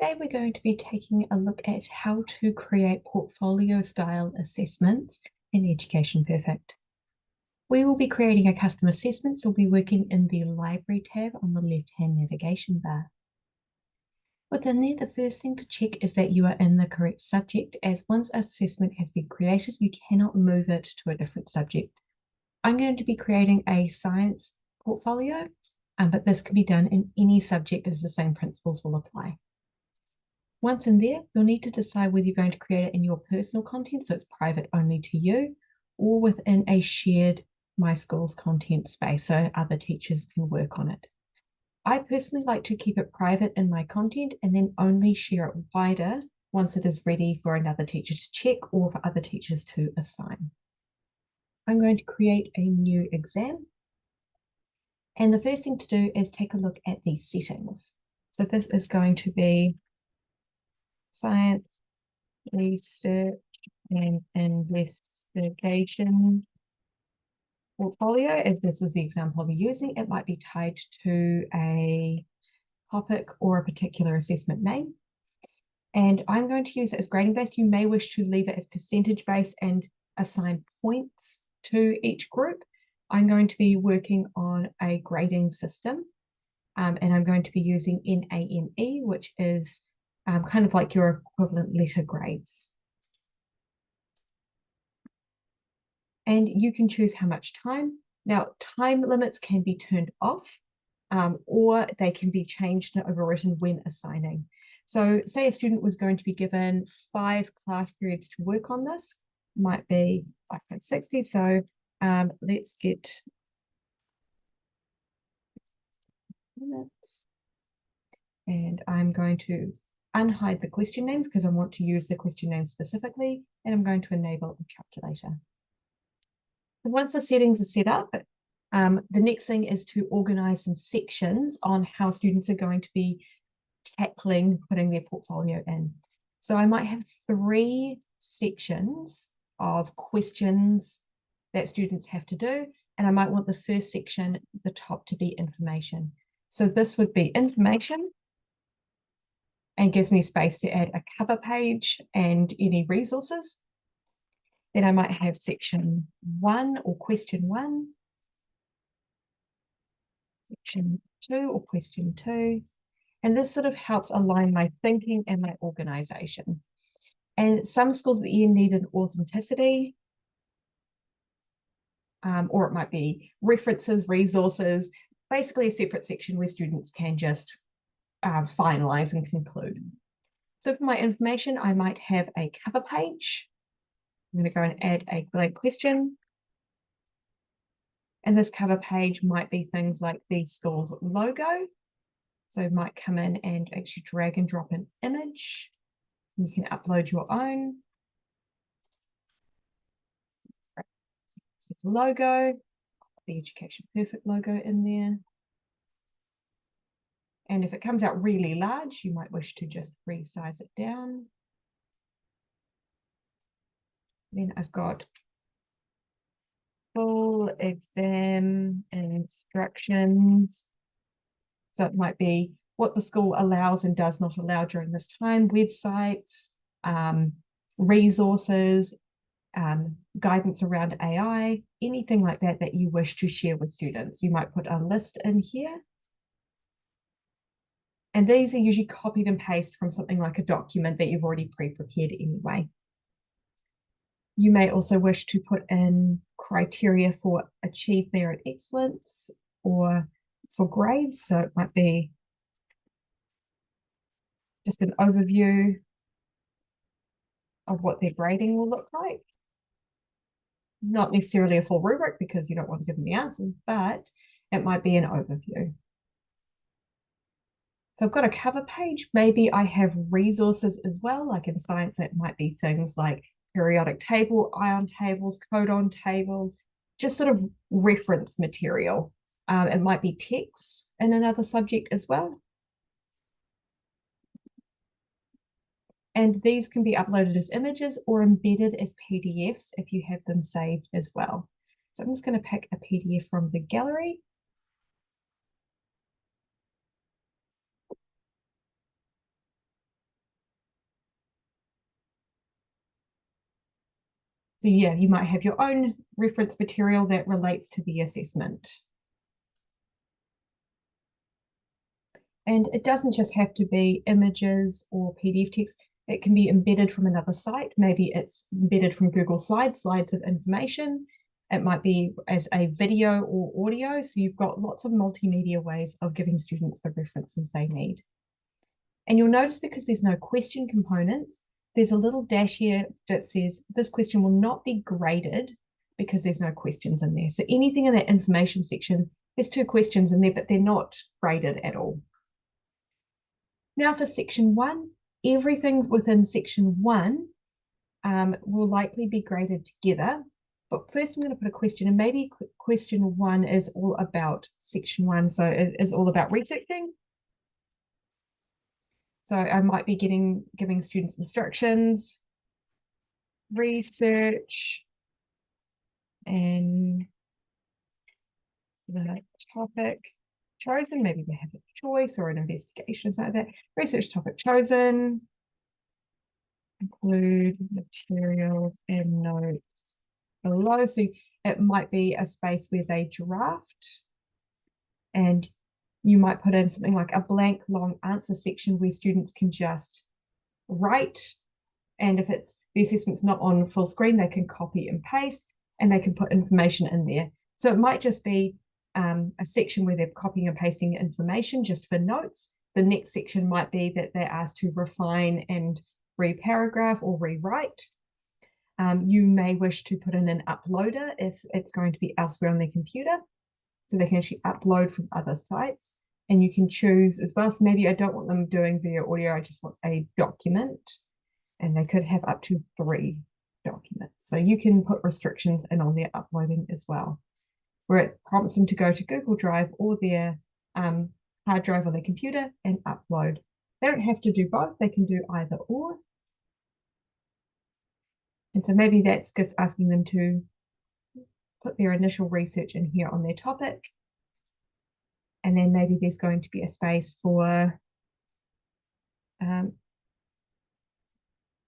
Today we're going to be taking a look at how to create portfolio style assessments in Education Perfect. We will be creating a custom assessment, so we'll be working in the Library tab on the left-hand navigation bar. Within there, the first thing to check is that you are in the correct subject, as once an assessment has been created, you cannot move it to a different subject. I'm going to be creating a science portfolio, but this can be done in any subject as the same principles will apply. Once in there, you'll need to decide whether you're going to create it in your personal content, so it's private only to you, or within a shared My Schools content space, so other teachers can work on it. I personally like to keep it private in my content and then only share it wider once it is ready for another teacher to check or for other teachers to assign. I'm going to create a new exam. And the first thing to do is take a look at the settings. So this is going to be Science, Research and Investigation portfolio, as this is the example I'm using. It might be tied to a topic or a particular assessment name. And I'm going to use it as grading based. You may wish to leave it as percentage based and assign points to each group. I'm going to be working on a grading system, and I'm going to be using NAME, which is kind of like your equivalent letter grades. And you can choose how much time. Now, time limits can be turned off, or they can be changed and overwritten when assigning. So say a student was going to be given 5 class periods to work on this, might be 5 times 60. So let's get minutes. And I'm going to unhide the question names because I want to use the question names specifically, and I'm going to enable a calculator. So once the settings are set up, the next thing is to organize some sections on how students are going to be tackling putting their portfolio in. So I might have 3 sections of questions that students have to do, and I might want the first section, the top, to be information. So this would be information and gives me space to add a cover page and any resources. Then I might have section 1 or question 1, section 2 or question 2. And this sort of helps align my thinking and my organization. And some schools at the end need an authenticity, or it might be references, resources, basically a separate section where students can just finalize and conclude. So for my information, I might have a cover page. I'm going to go and add a blank question. And this cover page might be things like the school's logo. So you might come in and actually drag and drop an image. You can upload your own. This is a logo, the Education Perfect logo in there. And if it comes out really large, you might wish to just resize it down. Then I've got full exam instructions. So it might be what the school allows and does not allow during this time, websites, resources, guidance around AI, anything like that that you wish to share with students. You might put a list in here. And these are usually copied and pasted from something like a document that you've already pre-prepared anyway. You may also wish to put in criteria for achieve merit excellence or for grades. So it might be just an overview of what their grading will look like. Not necessarily a full rubric because you don't want to give them the answers, but it might be an overview. So I've got a cover page. Maybe I have resources as well, like in science, it might be things like periodic table, ion tables, codon tables, just sort of reference material. It might be text in another subject as well. And these can be uploaded as images or embedded as PDFs if you have them saved as well. So I'm just going to pick a PDF from the gallery. So yeah, you might have your own reference material that relates to the assessment. And it doesn't just have to be images or PDF text. It can be embedded from another site. Maybe it's embedded from Google Slides, slides of information. It might be as a video or audio. So you've got lots of multimedia ways of giving students the references they need. And you'll notice because there's no question components, there's a little dash here that says this question will not be graded because there's no questions in there. So anything in that information section, there's 2 questions in there, but they're not graded at all. Now for section 1, everything within section 1 will likely be graded together. But first I'm going to put a question, and maybe question 1 is all about section 1. So it is all about researching. So I might be giving students instructions, research, and the topic chosen. Maybe they have a choice or an investigation or something like that. Research topic chosen. Include materials and notes below. So it might be a space where they draft, and you might put in something like a blank long answer section where students can just write. And if it's the assessment's not on full screen, they can copy and paste, and they can put information in there. So it might just be a section where they're copying and pasting information just for notes. The next section might be that they're asked to refine and reparagraph or rewrite. You may wish to put in an uploader if it's going to be elsewhere on their computer, so they can actually upload from other sites. And you can choose as well. So maybe I don't want them doing video audio, I just want a document, and they could have up to 3 documents. So you can put restrictions in on their uploading as well, where it prompts them to go to Google Drive or their hard drive on their computer and upload. They don't have to do both, they can do either or. And so maybe that's just asking them to put their initial research in here on their topic. And then maybe there's going to be a space for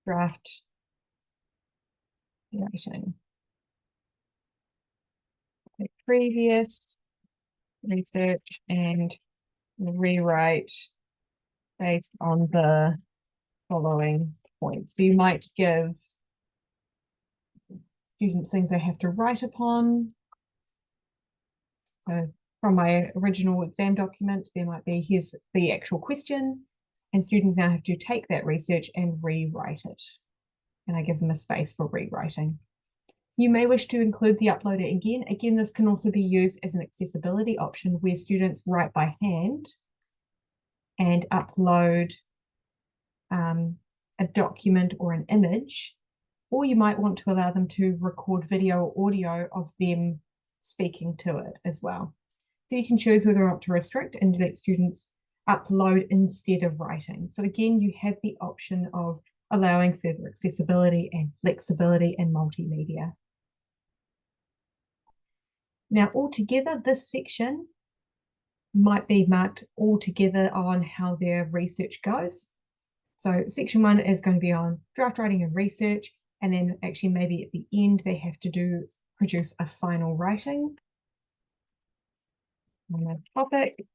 draft writing. Previous research and rewrite based on the following points. So you might give students things they have to write upon. So from my original exam document, there might be, here's the actual question, and students now have to take that research and rewrite it. And I give them a space for rewriting. You may wish to include the uploader again. Again, this can also be used as an accessibility option where students write by hand and upload a document or an image, or you might want to allow them to record video or audio of them speaking to it as well. So you can choose whether or not to restrict and let students upload instead of writing. So again, you have the option of allowing further accessibility and flexibility and multimedia. Now, altogether, this section might be marked all together on how their research goes. So section 1 is going to be on draft writing and research, and then actually maybe at the end they have to produce a final writing on the topic.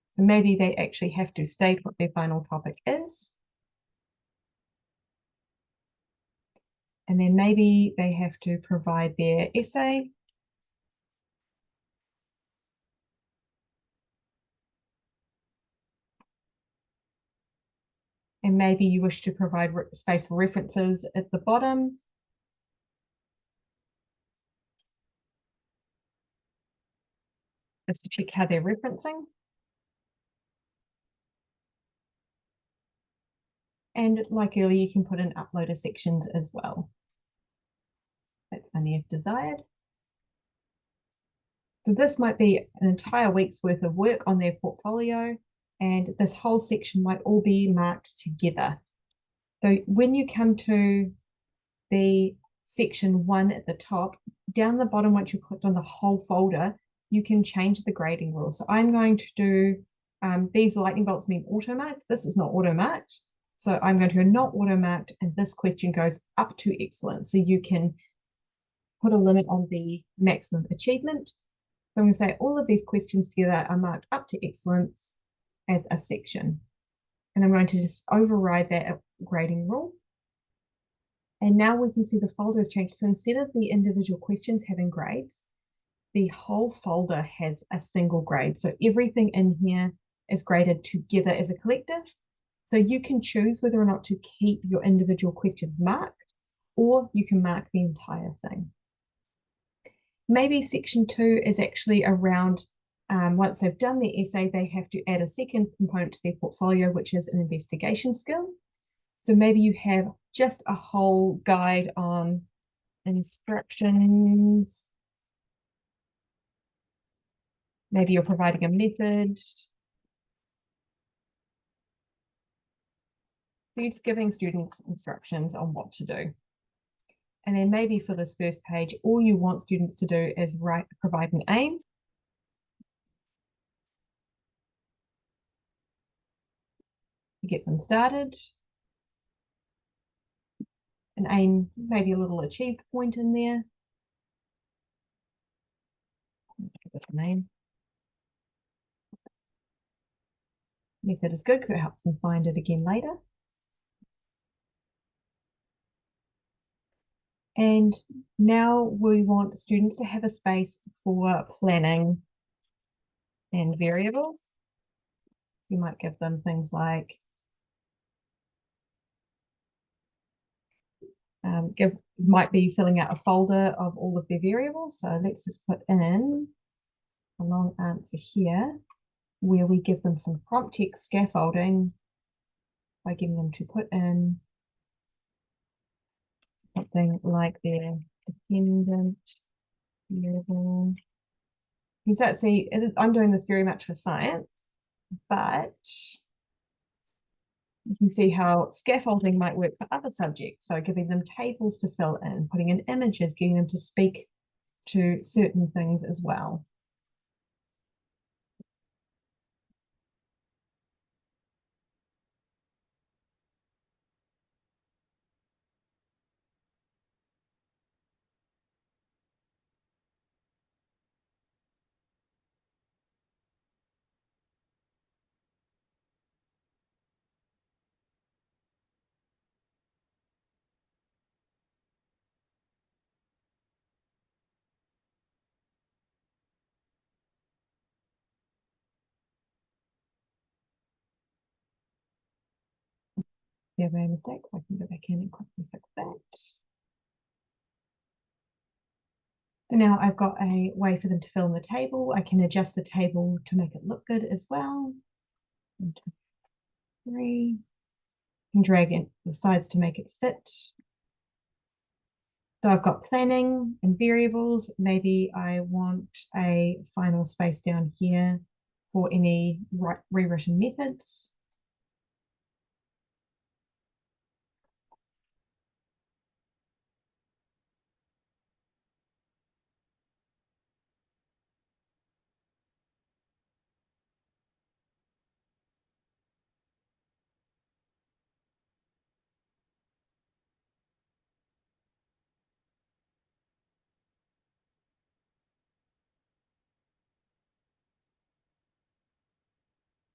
So maybe they actually have to state what their final topic is. And then maybe they have to provide their essay. And maybe you wish to provide space for references at the bottom. Just to check how they're referencing. And like earlier, you can put in uploader sections as well. That's only if desired. So this might be an entire week's worth of work on their portfolio, and this whole section might all be marked together. So when you come to the section 1 at the top, down the bottom, once you clicked on the whole folder, you can change the grading rules. So I'm going to do, these lightning bolts mean auto-marked. This is not auto-marked. So I'm going to not auto-marked, and this question goes up to excellent. So you can put a limit on the maximum achievement. So I'm going to say all of these questions together are marked up to excellence as a section. And I'm going to just override that grading rule. And now we can see the folder has changed. So instead of the individual questions having grades, the whole folder has a single grade. So everything in here is graded together as a collective. So you can choose whether or not to keep your individual questions marked, or you can mark the entire thing. Maybe section 2 is actually around, once they've done their essay, they have to add a second component to their portfolio, which is an investigation skill. So maybe you have just a whole guide on instructions. Maybe you're providing a method. So you're just giving students instructions on what to do. And then maybe for this first page, all you want students to do is provide an aim. To get them started. An aim, maybe a little achieved point in there. Give it a name. Method is good because it helps them find it again later. And now we want students to have a space for planning and variables. You might give them things like might be filling out a folder of all of their variables. So let's just put in a long answer here where we give them some prompt text scaffolding by getting them to put in something like their dependent variable. You can start to see, I'm doing this very much for science, but you can see how scaffolding might work for other subjects. So giving them tables to fill in, putting in images, getting them to speak to certain things as well. There were mistakes, I can go back in and quickly fix that. And now I've got a way for them to fill in the table. I can adjust the table to make it look good as well. 1, 2, 3. And drag in the sides to make it fit. So I've got planning and variables. Maybe I want a final space down here for any rewritten methods.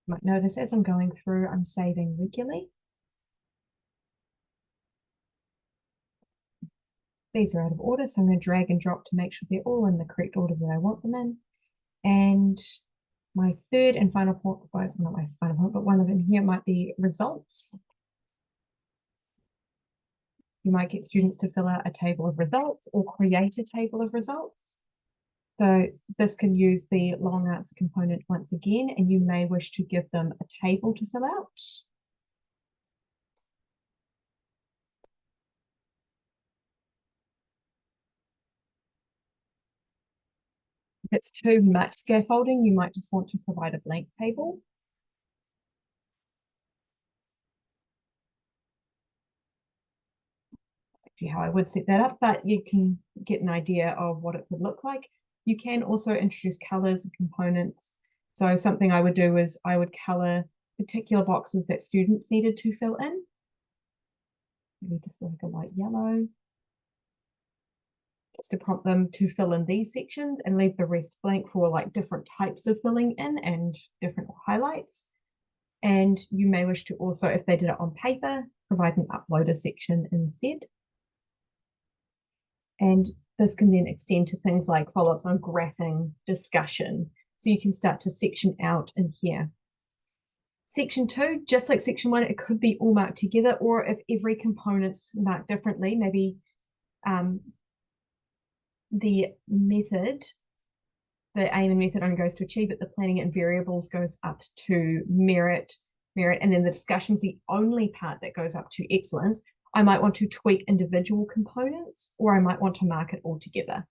You might notice as I'm going through, I'm saving regularly. These are out of order, so I'm going to drag and drop to make sure they're all in the correct order that I want them in. And my third and final point, well, not my final point, but one of them here might be results. You might get students to fill out a table of results or create a table of results. So this can use the long answer component once again, and you may wish to give them a table to fill out. If it's too much scaffolding, you might just want to provide a blank table. Actually, how I would set that up, but you can get an idea of what it would look like. You can also introduce colors and components. So something I would do is I would color particular boxes that students needed to fill in. maybe just like a light yellow, just to prompt them to fill in these sections and leave the rest blank for like different types of filling in and different highlights. And you may wish to also, if they did it on paper, provide an uploader section instead. And this can then extend to things like follow-ups on graphing, discussion. So you can start to section out in here. Section 2, just like section 1, it could be all marked together, or if every component's marked differently, maybe the method, the aim and method only goes to achieve it, the planning and variables goes up to merit, and then the discussion's the only part that goes up to excellence. I might want to tweak individual components, or I might want to mark it all together.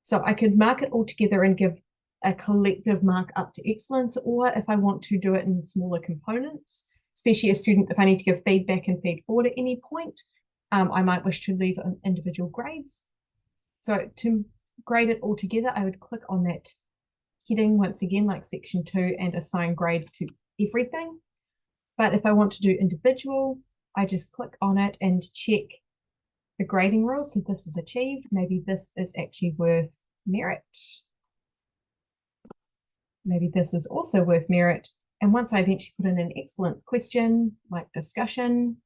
So I could mark it all together and give a collective mark up to excellence, or if I want to do it in smaller components, especially a student, if I need to give feedback and feed forward at any point, I might wish to leave individual grades. So to grade it all together, I would click on that heading once again, like section 2, and assign grades to everything. But if I want to do individual, I just click on it and check the grading rules. So this is achieved. Maybe this is actually worth merit. Maybe this is also worth merit. And once I eventually put in an excellent question, like discussion,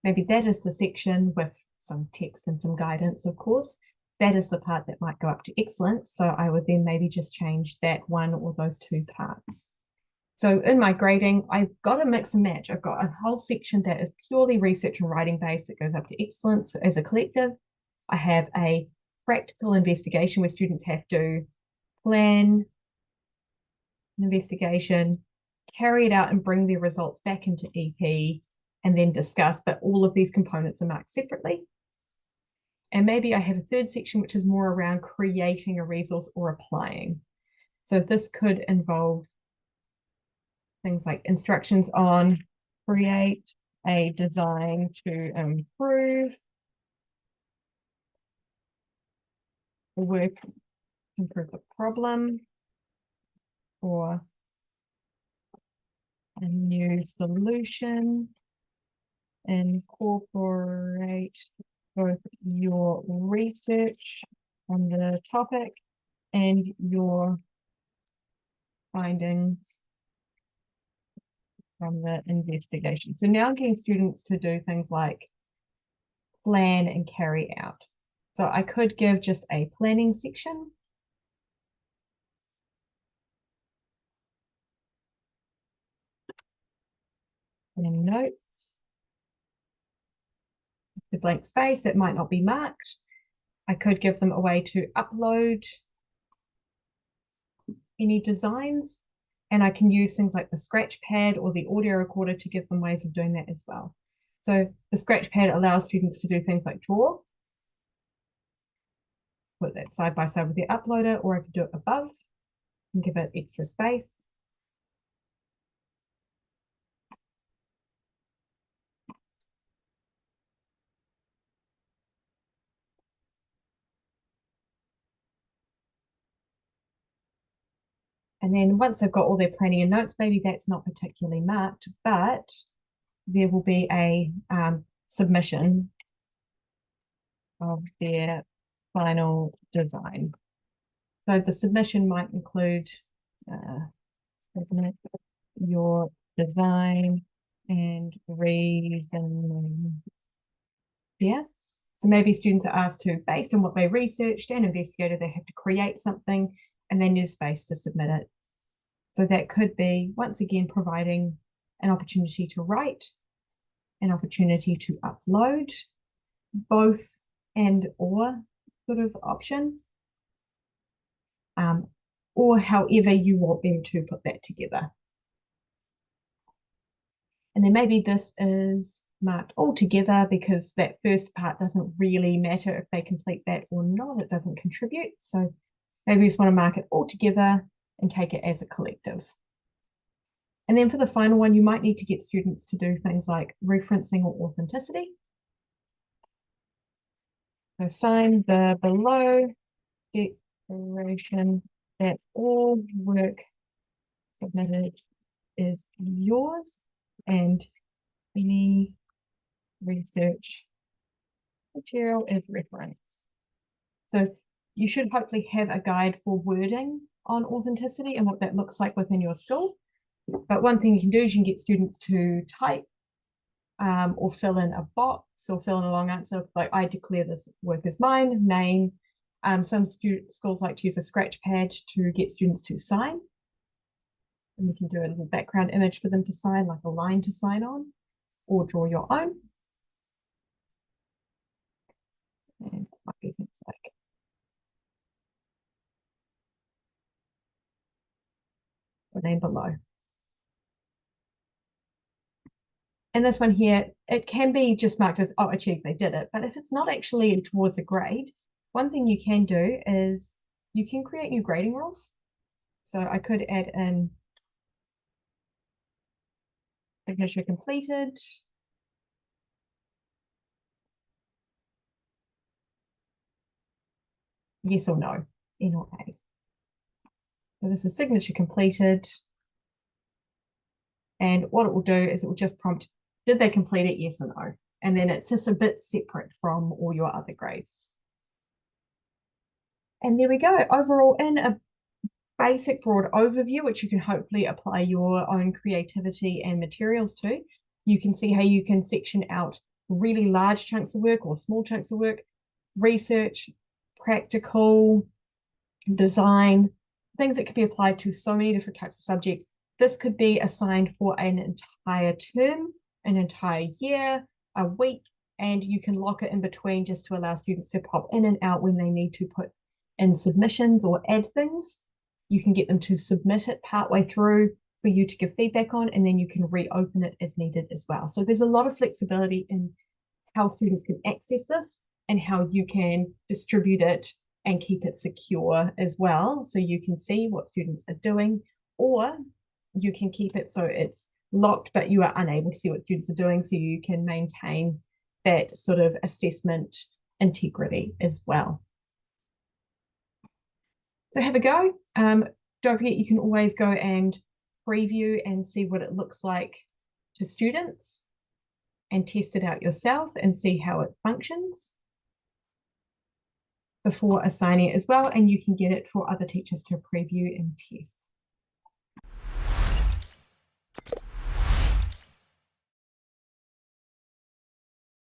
maybe that is the section with some text and some guidance, of course. That is the part that might go up to excellent. So I would then maybe just change that one or those two parts. So in my grading, I've got a mix and match. I've got a whole section that is purely research and writing based that goes up to excellence as a collective. I have a practical investigation where students have to plan an investigation, carry it out and bring their results back into EP and then discuss, but all of these components are marked separately. And maybe I have a third section, which is more around creating a resource or applying. So this could involve things like instructions on create a design to improve the work, improve the problem, or a new solution, incorporate both your research on the topic and your findings from the investigation. So now I'm getting students to do things like plan and carry out. So I could give just a planning section. And notes. The blank space, it might not be marked. I could give them a way to upload any designs, and I can use things like the scratch pad or the audio recorder to give them ways of doing that as well. So the scratch pad allows students to do things like draw, put that side by side with the uploader, or I could do it above and give it extra space. And then once I've got all their planning and notes, maybe that's not particularly marked, but there will be a submission of their final design. So the submission might include your design and reason. Yeah. So maybe students are asked to, based on what they researched and investigated, they have to create something and then there's space to submit it. So that could be, once again, providing an opportunity to write, an opportunity to upload, both and or sort of option, or however you want them to put that together. And then maybe this is marked all together because that first part doesn't really matter if they complete that or not, it doesn't contribute. So maybe we just want to mark it all together and take it as a collective. And then for the final one, you might need to get students to do things like referencing or authenticity. So sign the below declaration that all work submitted is yours and any research material is reference. So you should hopefully have a guide for wording on authenticity and what that looks like within your school. But one thing you can do is you can get students to type or fill in a box or fill in a long answer, like I declare this work as mine, name. Some schools like to use a scratch pad to get students to sign. And you can do a little background image for them to sign, like a line to sign on, or draw your own. And might be things like the name below. And this one here, it can be just marked as, oh, achieved, they did it. But if it's not actually towards a grade, one thing you can do is you can create new grading rules. So I could add in signature completed. Yes or no, N or A. So this is signature completed. And what it will do is it will just prompt, did they complete it, yes or no? And then it's just a bit separate from all your other grades. And there we go. Overall, in a basic broad overview, which you can hopefully apply your own creativity and materials to, you can see how you can section out really large chunks of work or small chunks of work, research, practical, design, things that could be applied to so many different types of subjects. This could be assigned for an entire term, an entire year, a week, and you can lock it in between just to allow students to pop in and out when they need to put in submissions or add things. You can get them to submit it partway through for you to give feedback on, and then you can reopen it if needed as well. So there's a lot of flexibility in how students can access it and how you can distribute it and keep it secure as well. So you can see what students are doing, or you can keep it so it's locked, but you are unable to see what students are doing. So you can maintain that sort of assessment integrity as well. So have a go. Don't forget, you can always go and preview and see what it looks like to students and test it out yourself and see how it functions before assigning it as well. And you can get it for other teachers to preview and test.